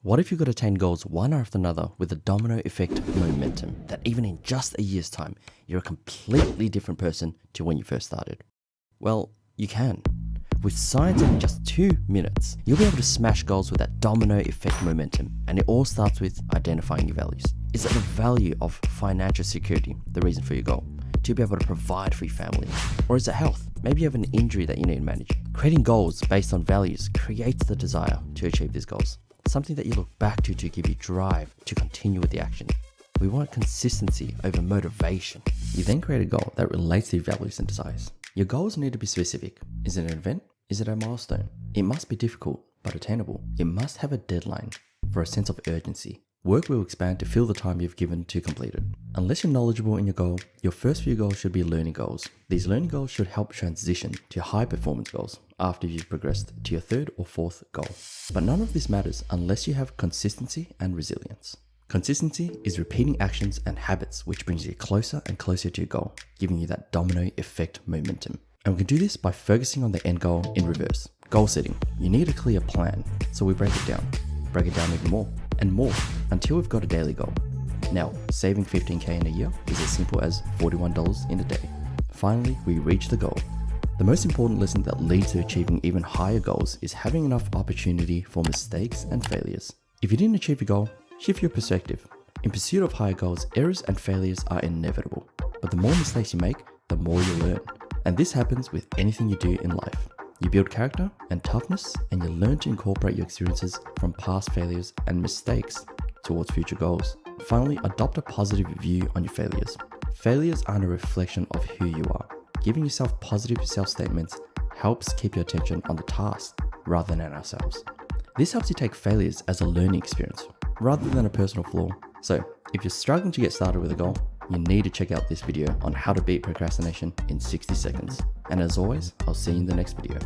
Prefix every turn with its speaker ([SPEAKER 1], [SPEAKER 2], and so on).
[SPEAKER 1] What if you could attain goals one after another with a domino effect momentum that even in just a year's time, you're a completely different person to when you first started? Well, you can. With science in just 2 minutes, you'll be able to smash goals with that domino effect momentum, and it all starts with identifying your values. Is it the value of financial security, the reason for your goal? To be able to provide for your family? Or is it health? Maybe you have an injury that you need to manage. Creating goals based on values creates the desire to achieve these goals. Something that you look back to give you drive to continue with the action. We want consistency over motivation. You then create a goal that relates to your values and desires. Your goals need to be specific. Is it an event? Is it a milestone? It must be difficult, but attainable. It must have a deadline for a sense of urgency. Work will expand to fill the time you've given to complete it. Unless you're knowledgeable in your goal, your first few goals should be learning goals. These learning goals should help transition to high performance goals after you've progressed to your third or fourth goal. But none of this matters unless you have consistency and resilience. Consistency is repeating actions and habits which brings you closer and closer to your goal, giving you that domino effect momentum. And we can do this by focusing on the end goal in reverse. Goal setting. You need a clear plan, so we break it down even more and more until we've got a daily goal. Now, saving 15k in a year is as simple as $41 in a day. Finally, we reach the goal. The most important lesson that leads to achieving even higher goals is having enough opportunity for mistakes and failures. If you didn't achieve your goal, shift your perspective. In pursuit of higher goals, errors and failures are inevitable. But the more mistakes you make, the more you learn. And this happens with anything you do in life. You build character and toughness, and you learn to incorporate your experiences from past failures and mistakes towards future goals. Finally, adopt a positive view on your failures. Failures aren't a reflection of who you are. Giving yourself positive self-statements helps keep your attention on the task rather than ourselves. This helps you take failures as a learning experience rather than a personal flaw. So, if you're struggling to get started with a goal, you need to check out this video on how to beat procrastination in 60 seconds. And as always, I'll see you in the next video.